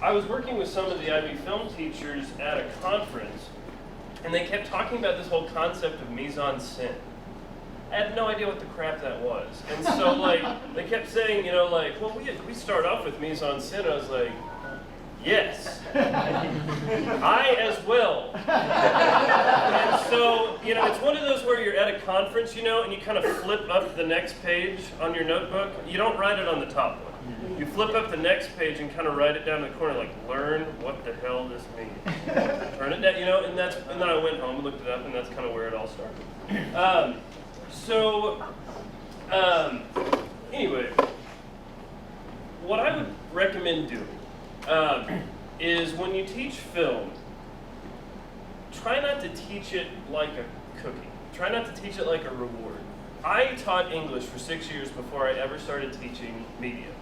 I was working with some of the IB film teachers at a conference, and they kept talking about this whole concept of mise-en-scène. I had no idea what the crap that was. And so, like, they kept saying, you know, like, well, we start off with mise-en-scène. I was like, yes, I as well. And so, you know, it's one of those where you're at a conference, you know, and you kind of flip up the next page on your notebook. You don't write it on the top one. You flip up the next page and kind of write it down in the corner, like, learn what the hell this means. Turn it down, you know, and then I went home and looked it up, and that's kind of where it all started. Anyway, what I would recommend doing is when you teach film, try not to teach it like a cookie. Try not to teach it like a reward. I taught English for 6 years before I ever started teaching media.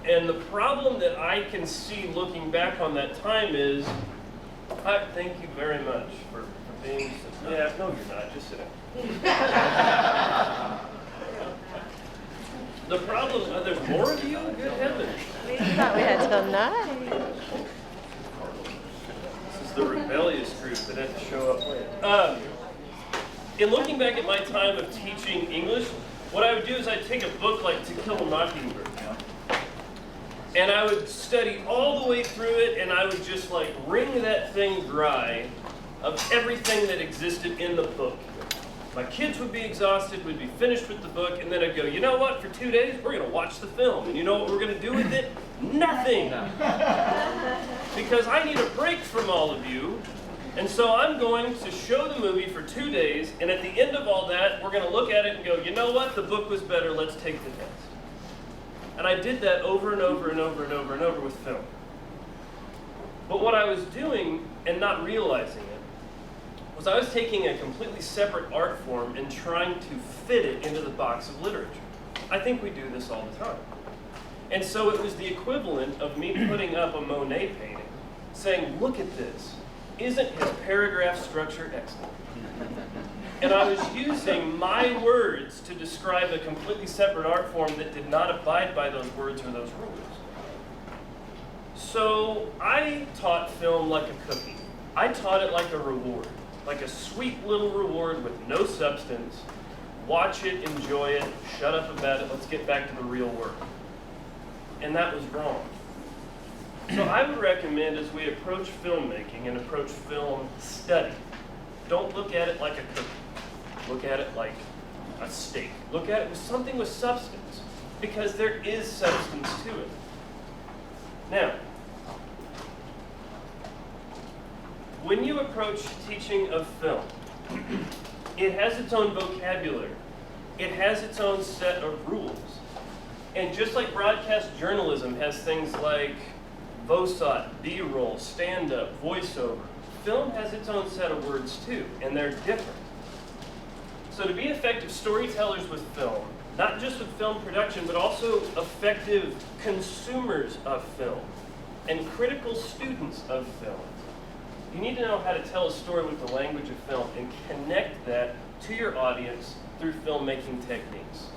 And the problem that I can see looking back on that time is, thank you very much for being, yeah, no you're not, just sit down. The problem, are there more of you? Good heavens. We thought we had till 9. This is the rebellious group that had to show up late. In looking back at my time of teaching English, what I would do is I'd take a book like To Kill a Mockingbird, and I would study all the way through it, and I would just like wring that thing dry of everything that existed in the book. My kids would be exhausted, we'd be finished with the book, and then I'd go, you know what, for 2 days, we're gonna watch the film. And you know what we're gonna do with it? Nothing. Because I need a break from all of you, and so I'm going to show the movie for 2 days, and at the end of all that, we're gonna look at it and go, you know what, the book was better, let's take the test. And I did that over and over and over and over and over with film. But what I was doing, and not realizing it, was I was taking a completely separate art form and trying to fit it into the box of literature. I think we do this all the time. And so it was the equivalent of me putting up a Monet painting, saying, look at this. Isn't his paragraph structure excellent? And I was using my words to describe a completely separate art form that did not abide by those words or those rules. So I taught film like a cookie. I taught it like a reward, like a sweet little reward with no substance. Watch it, enjoy it, shut up about it, let's get back to the real work. And that was wrong. So I would recommend as we approach filmmaking and approach film study, don't look at it like a cookie. Look at it like a steak. Look at it with something with substance, because there is substance to it. Now, when you approach teaching of film, it has its own vocabulary. It has its own set of rules. And just like broadcast journalism has things like VOSOT, B-roll, stand-up, voiceover, film has its own set of words too, and they're different. So to be effective storytellers with film, not just with film production, but also effective consumers of film and critical students of film, you need to know how to tell a story with the language of film and connect that to your audience through filmmaking techniques.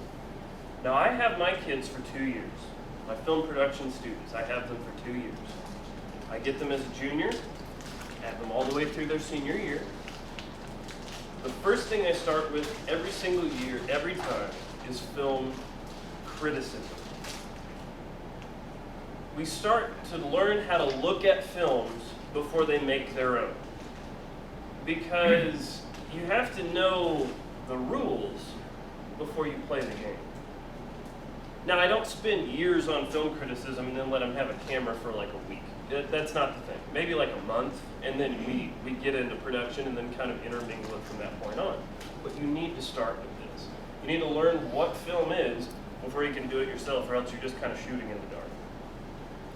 Now, I have my kids for 2 years. My film production students, I have them for 2 years. I get them as a junior, have them all the way through their senior year. The first thing I start with every single year, every time, is film criticism. We start to learn how to look at films before they make their own. Because you have to know the rules before you play the game. Now, I don't spend years on film criticism and then let them have a camera for like a week. That's not the thing. Maybe like a month, and then we get into production and then kind of intermingle it from that point on. But you need to start with this. You need to learn what film is before you can do it yourself, or else you're just kind of shooting in the dark.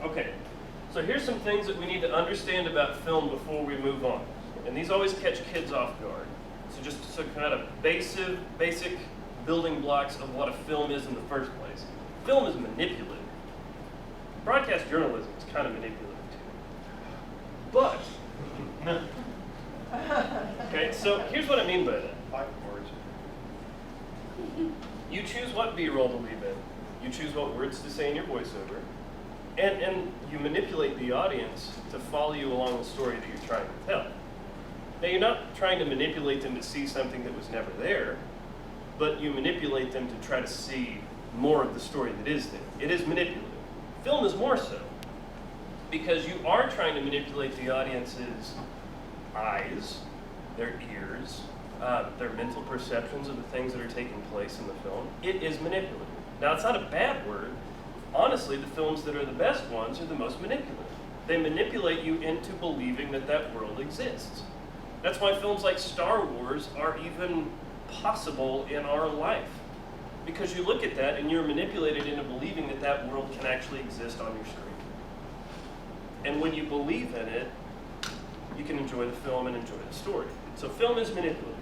Okay, so here's some things that we need to understand about film before we move on. And these always catch kids off guard. So just some kind of basic building blocks of what a film is in the first place. Film is manipulative. Broadcast journalism is kind of manipulative too. But, okay, so here's what I mean by that. 5 words. You choose what B-roll to leave in. You choose what words to say in your voiceover. And you manipulate the audience to follow you along the story that you're trying to tell. Now, you're not trying to manipulate them to see something that was never there, but you manipulate them to try to see more of the story that is there. It is manipulative. Film is more so, because you are trying to manipulate the audience's eyes, their ears, their mental perceptions of the things that are taking place in the film. It is manipulative. Now, it's not a bad word. Honestly, the films that are the best ones are the most manipulative. They manipulate you into believing that that world exists. That's why films like Star Wars are even possible in our life. Because you look at that and you're manipulated into believing that that world can actually exist on your screen. And when you believe in it, you can enjoy the film and enjoy the story. So film is manipulative.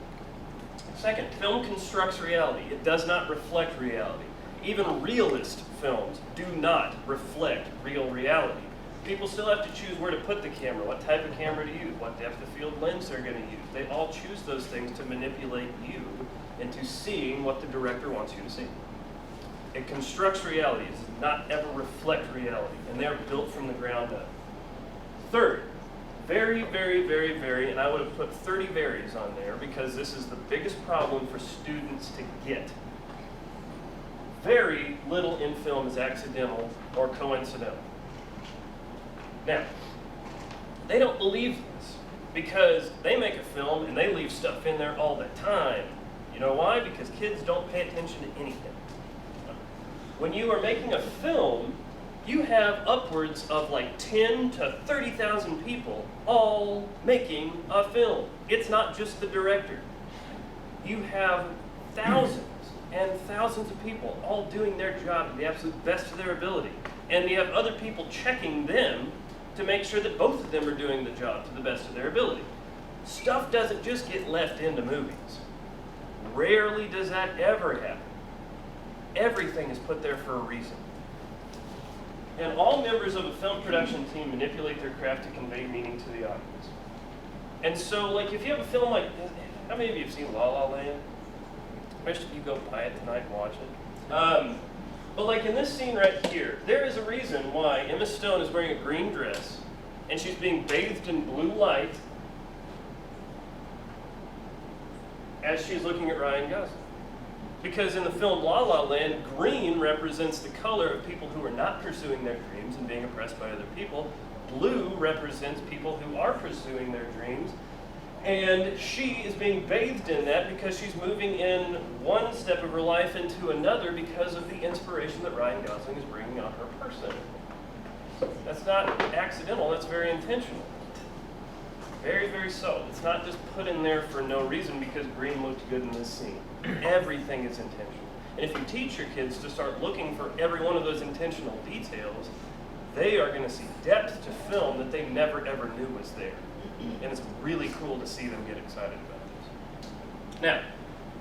Second, film constructs reality. It does not reflect reality. Even realist films do not reflect real reality. People still have to choose where to put the camera, what type of camera to use, what depth of field lens they're going to use. They all choose those things to manipulate you into seeing what the director wants you to see. It constructs reality. It does not ever reflect reality, and they're built from the ground up. Third, very, and I would have put 30 varies on there because this is the biggest problem for students to get. Very little in film is accidental or coincidental. Now, they don't believe this because they make a film and they leave stuff in there all the time. You know why? Because kids don't pay attention to anything. When you are making a film, you have upwards of like 10 to 30,000 people all making a film. It's not just the director. You have thousands and thousands of people all doing their job to the absolute best of their ability. And you have other people checking them to make sure that both of them are doing the job to the best of their ability. Stuff doesn't just get left into movies. Rarely does that ever happen. Everything is put there for a reason. And all members of a film production team manipulate their craft to convey meaning to the audience. And so, like, if you have a film like, how many of you have seen La La Land? Most of you go buy it tonight and watch it. But like in this scene right here, there is a reason why Emma Stone is wearing a green dress and she's being bathed in blue light as she's looking at Ryan Gosling. Because in the film La La Land, green represents the color of people who are not pursuing their dreams and being oppressed by other people. Blue represents people who are pursuing their dreams. And she is being bathed in that because she's moving in one step of her life into another because of the inspiration that Ryan Gosling is bringing on her person. That's not accidental, that's very intentional. Very so. It's not just put in there for no reason because green looked good in this scene. Everything is intentional. And if you teach your kids to start looking for every one of those intentional details, they are going to see depth to film that they never ever knew was there. And it's really cool to see them get excited about this. Now,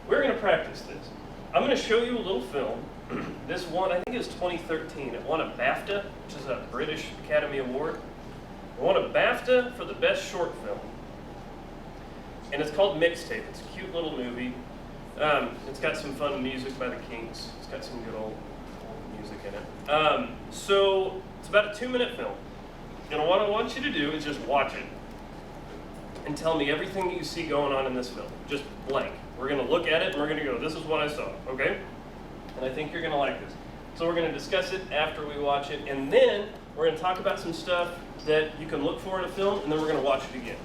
we're going to practice this. I'm going to show you a little film. This one, I think it was 2013. It won a BAFTA, which is a British Academy Award. It won a BAFTA for the best short film. And it's called Mixtape. It's a cute little movie. It's got some fun music by the Kinks. It's got some good old music in it. So it's about a 2-minute film. And what I want you to do is just watch it and tell me everything that you see going on in this film. Just blank. We're going to look at it and we're going to go, this is what I saw, okay? And I think you're going to like this. So we're going to discuss it after we watch it, and then we're going to talk about some stuff that you can look for in a film, and then we're going to watch it again.